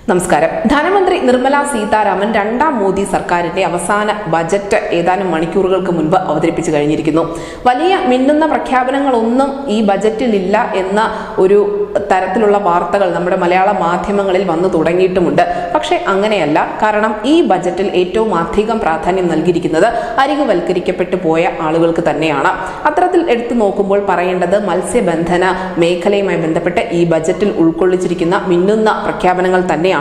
നമസ്കാരം. ധനമന്ത്രി നിർമ്മല സീതാരാമൻ രണ്ടാം മോദി സർക്കാരിന്റെ അവസാന ബജറ്റ് ഏതാനും മണിക്കൂറുകൾക്ക് മുൻപ് അവതരിപ്പിച്ചു കഴിഞ്ഞിരിക്കുന്നു. വലിയ മിന്നുന്ന പ്രഖ്യാപനങ്ങളൊന്നും ഈ ബജറ്റിൽ ഇല്ല എന്ന ഒരു തരത്തിലുള്ള വാർത്തകൾ നമ്മുടെ മലയാള മാധ്യമങ്ങളിൽ വന്നു തുടങ്ങിയിട്ടുമുണ്ട്. പക്ഷെ അങ്ങനെയല്ല. കാരണം ഈ ബജറ്റിൽ ഏറ്റവും അധികം പ്രാധാന്യം നൽകിയിരിക്കുന്നത് അരികുവൽക്കരിക്കപ്പെട്ടു പോയ ആളുകൾക്ക് തന്നെയാണ്. അത്തരത്തിൽ എടുത്തു നോക്കുമ്പോൾ പറയേണ്ടത് മത്സ്യബന്ധന മേഖലയുമായി ബന്ധപ്പെട്ട് ഈ ബജറ്റിൽ ഉൾക്കൊള്ളിച്ചിരിക്കുന്ന മിന്നുന്ന പ്രഖ്യാപനങ്ങൾ തന്നെയാണ്.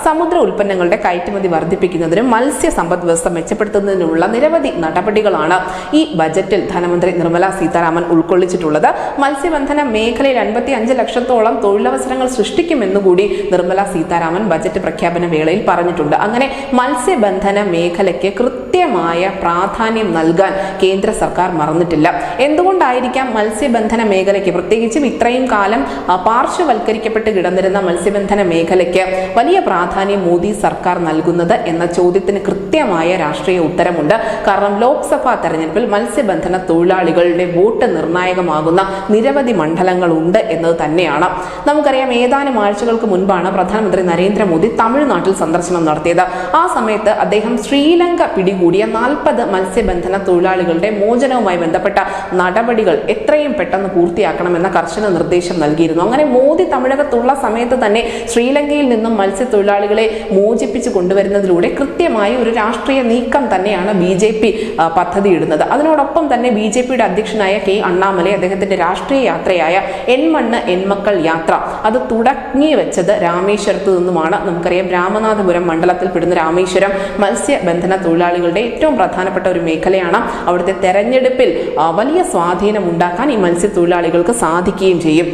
സമുദ്ര ഉൽപ്പന്നങ്ങളുടെ കയറ്റുമതി വർദ്ധിപ്പിക്കുന്നതിനും മത്സ്യ സമ്പദ് വ്യവസ്ഥ മെച്ചപ്പെടുത്തുന്നതിനുള്ള നിരവധി നടപടികളാണ് ഈ ബജറ്റിൽ ധനമന്ത്രി നിർമ്മല സീതാരാമൻ ഉൾക്കൊള്ളിച്ചിട്ടുള്ളത്. മത്സ്യബന്ധന മേഖലയിൽ 55 ലക്ഷത്തോളം തൊഴിലവസരങ്ങൾ സൃഷ്ടിക്കുമെന്നുകൂടി നിർമ്മല സീതാരാമൻ ബജറ്റ് പ്രഖ്യാപന വേളയിൽ പറഞ്ഞിട്ടുണ്ട്. അങ്ങനെ മത്സ്യബന്ധന മേഖലയ്ക്ക് കൃത്യമായ പ്രാധാന്യം നൽകാൻ കേന്ദ്ര സർക്കാർ മറന്നിട്ടില്ല. എന്തുകൊണ്ടായിരിക്കാം മത്സ്യബന്ധന മേഖലയ്ക്ക്, പ്രത്യേകിച്ചും ഇത്രയും കാലം പാർശ്വവൽക്കരിക്കപ്പെട്ട് കിടന്നിരുന്ന മത്സ്യബന്ധന മേഖലയ്ക്ക് വലിയ പ്രാധാന്യം മോദി സർക്കാർ നൽകുന്നത് എന്ന ചോദ്യത്തിന് കൃത്യമായ രാഷ്ട്രീയ ഉത്തരമുണ്ട്. കാരണം ലോക്സഭാ തെരഞ്ഞെടുപ്പിൽ മത്സ്യബന്ധന തൊഴിലാളികളുടെ വോട്ട് നിർണായകമാകുന്ന നിരവധി മണ്ഡലങ്ങളുണ്ട് എന്നത് തന്നെയാണ്. നമുക്കറിയാം, ഏതാനും ആഴ്ചകൾക്ക് മുൻപാണ് പ്രധാനമന്ത്രി നരേന്ദ്രമോദി തമിഴ്നാട്ടിൽ സന്ദർശനം നടത്തിയത്. ആ സമയത്ത് അദ്ദേഹം ശ്രീലങ്ക പിടികൂടിയ 40 മത്സ്യബന്ധന തൊഴിലാളികളുടെ മോചനവുമായി ബന്ധപ്പെട്ട നടപടികൾ എത്രയും പെട്ടെന്ന് പൂർത്തിയാക്കണമെന്ന കർശന നിർദ്ദേശം നൽകിയിരുന്നു. അങ്ങനെ മോദി തമിഴകത്തുള്ള സമയത്ത് തന്നെ ശ്രീലങ്കയിൽ നിന്നും മത്സ്യത്തൊഴിലാളികളെ മോചിപ്പിച്ചു കൊണ്ടുവരുന്നതിലൂടെ കൃത്യമായ ഒരു രാഷ്ട്രീയ നീക്കം തന്നെയാണ് BJP പദ്ധതിയിടുന്നത്. അതിനോടൊപ്പം തന്നെ BJPയുടെ അധ്യക്ഷനായ K. അണ്ണാമലൈ അദ്ദേഹത്തിന്റെ രാഷ്ട്രീയ യാത്രയായ എൻ മണ്ണ് എൻ മക്കൾ യാത്ര അത് തുടങ്ങി വെച്ചത് രാമേശ്വരത്ത് നിന്നുമാണ്. നമുക്കറിയാം, രാമനാഥപുരം മണ്ഡലത്തിൽ പെടുന്ന രാമേശ്വരം മത്സ്യബന്ധന തൊഴിലാളികളുടെ ഏറ്റവും പ്രധാനപ്പെട്ട ഒരു മേഖലയാണ്. അവിടുത്തെ തെരഞ്ഞെടുപ്പിൽ വലിയ സ്വാധീനം ഉണ്ടാക്കാൻ ഈ മത്സ്യത്തൊഴിലാളികൾക്ക് സാധിക്കുകയും ചെയ്യും.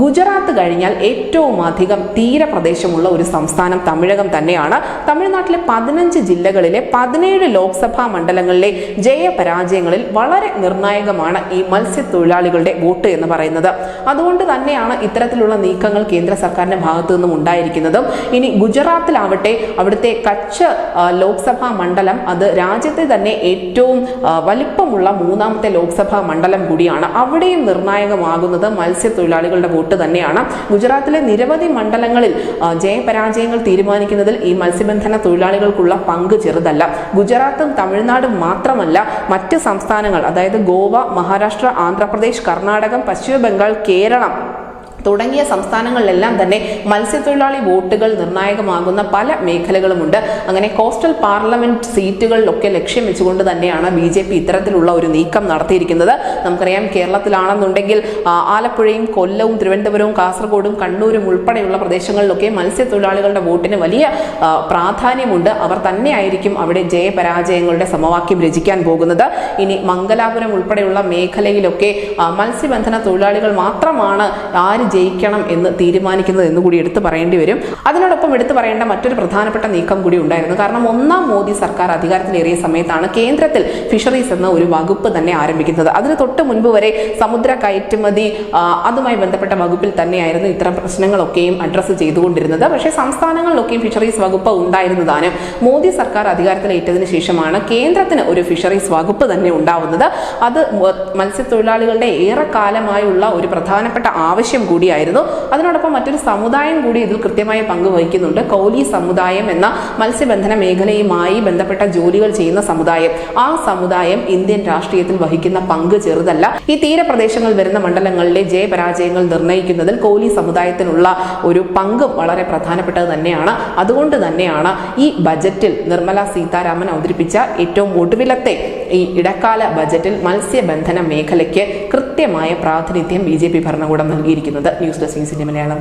ഗുജറാത്ത് കഴിഞ്ഞാൽ ഏറ്റവും അധികം തീരപ്രദേശമുള്ള ഒരു സംസ്ഥാനം തമിഴകം തന്നെയാണ്. തമിഴ്നാട്ടിലെ 15 ജില്ലകളിലെ 17 ലോക്സഭാ മണ്ഡലങ്ങളിലെ ജയപരാജയങ്ങളിൽ വളരെ നിർണായകമാണ് ഈ മത്സ്യത്തൊഴിലാളികളുടെ വോട്ട് എന്ന് പറയുന്നത്. അതുകൊണ്ട് തന്നെയാണ് ഇത്തരത്തിലുള്ള നീക്കങ്ങൾ കേന്ദ്ര സർക്കാരിന്റെ ഭാഗത്തു നിന്നും ഉണ്ടായിരിക്കുന്നതും. ഇനി ഗുജറാത്തിലാവട്ടെ, അവിടുത്തെ കച്ച് ലോക്സഭാ മണ്ഡലം അത് രാജ്യത്തെ തന്നെ ഏറ്റവും വലിപ്പമുള്ള 3ാമത്തെ ലോക്സഭാ മണ്ഡലം കൂടിയാണ്. അവിടെയും നിർണായകമാകുന്നത് മത്സ്യത്തൊഴിലാളികളുടെ വോട്ട് തന്നെയാണ്. ഗുജറാത്തിലെ നിരവധി മണ്ഡലങ്ങളിൽ ജയപരാജയങ്ങൾ തീരുമാനിക്കുന്നതിൽ ഈ മത്സ്യബന്ധന തൊഴിലാളികൾക്കുള്ള പങ്ക് ചെറുതല്ല. ഗുജറാത്തും തമിഴ്നാടും മാത്രമല്ല, മറ്റ് സംസ്ഥാനങ്ങൾ, അതായത് ഗോവ, മഹാരാഷ്ട്ര, ആന്ധ്രാപ്രദേശ്, കർണാടകം, പശ്ചിമ ബംഗാൾ, കേരളം തുടങ്ങിയ സംസ്ഥാനങ്ങളിലെല്ലാം തന്നെ മത്സ്യത്തൊഴിലാളി വോട്ടുകൾ നിർണായകമാകുന്ന പല മേഖലകളുമുണ്ട്. അങ്ങനെ കോസ്റ്റൽ പാർലമെന്റ് സീറ്റുകളിലൊക്കെ ലക്ഷ്യം വെച്ചുകൊണ്ട് തന്നെയാണ് BJP ഇത്തരത്തിലുള്ള ഒരു നീക്കം നടത്തിയിരിക്കുന്നത്. നമുക്കറിയാം, കേരളത്തിലാണെന്നുണ്ടെങ്കിൽ ആലപ്പുഴയും കൊല്ലവും തിരുവനന്തപുരവും കാസർഗോഡും കണ്ണൂരും ഉൾപ്പെടെയുള്ള പ്രദേശങ്ങളിലൊക്കെ മത്സ്യത്തൊഴിലാളികളുടെ വോട്ടിന് വലിയ പ്രാധാന്യമുണ്ട്. അവർ തന്നെയായിരിക്കും അവിടെ ജയപരാജയങ്ങളുടെ സമവാക്യം രചിക്കാൻ പോകുന്നത്. ഇനി മംഗലാപുരം ഉൾപ്പെടെയുള്ള മേഖലയിലൊക്കെ മത്സ്യബന്ധന തൊഴിലാളികൾ മാത്രമാണ് ആര് ജയിക്കണം എന്ന് തീരുമാനിക്കുന്നത് എന്നുകൂടി എടുത്തു പറയേണ്ടി വരും. അതിനോടൊപ്പം എടുത്തു പറയേണ്ട മറ്റൊരു പ്രധാനപ്പെട്ട നീക്കം കൂടി ഉണ്ടായിരുന്നു. കാരണം 1ാം മോദി സർക്കാർ അധികാരത്തിലേറിയ സമയത്താണ് കേന്ദ്രത്തിൽ ഫിഷറീസ് എന്ന ഒരു വകുപ്പ് തന്നെ ആരംഭിക്കുന്നത്. അതിന് തൊട്ട് മുൻപ് വരെ സമുദ്ര കയറ്റുമതി അതുമായി ബന്ധപ്പെട്ട വകുപ്പിൽ തന്നെയായിരുന്നു ഇത്തരം പ്രശ്നങ്ങളൊക്കെയും അഡ്രസ്സ് ചെയ്തുകൊണ്ടിരുന്നത്. പക്ഷേ സംസ്ഥാനങ്ങളിലൊക്കെയും ഫിഷറീസ് വകുപ്പ് ഉണ്ടായിരുന്നതാണ്. മോദി സർക്കാർ അധികാരത്തിലേറ്റതിനു ശേഷമാണ് കേന്ദ്രത്തിന് ഒരു ഫിഷറീസ് വകുപ്പ് തന്നെ ഉണ്ടാവുന്നത്. അത് മത്സ്യത്തൊഴിലാളികളുടെ ഏറെക്കാലമായുള്ള ഒരു പ്രധാനപ്പെട്ട ആവശ്യം കൂടിയായിരുന്നു. അതിനോടൊപ്പം മറ്റൊരു സമുദായം കൂടി ഇതിൽ കൃത്യമായ പങ്ക് വഹിക്കുന്നുണ്ട്. കൗലി സമുദായം എന്ന മത്സ്യബന്ധന മേഖലയുമായി ബന്ധപ്പെട്ട ജോലികൾ ചെയ്യുന്ന സമുദായം. ആ സമുദായം ഇന്ത്യൻ രാഷ്ട്രീയത്തിൽ വഹിക്കുന്ന പങ്ക് ചെറുതല്ല. ഈ തീരപ്രദേശങ്ങൾ വരുന്ന മണ്ഡലങ്ങളിലെ ജയപരാജയങ്ങൾ നിർണ്ണയിക്കുന്നതിൽ കൗലി സമുദായത്തിനുള്ള ഒരു പങ്കും വളരെ പ്രധാനപ്പെട്ടത് തന്നെയാണ്. അതുകൊണ്ട് തന്നെയാണ് ഈ ബജറ്റിൽ നിർമ്മല സീതാരാമൻ അവതരിപ്പിച്ച ഏറ്റവും ഒടുവിലത്തെ ഈ ഇടക്കാല ബജറ്റിൽ മത്സ്യബന്ധന മേഖലയ്ക്ക് കൃത്യമായ പ്രാതിനിധ്യം BJP ഭരണകൂടം നൽകിയിരിക്കുന്നത്. News desk news India Malayalam.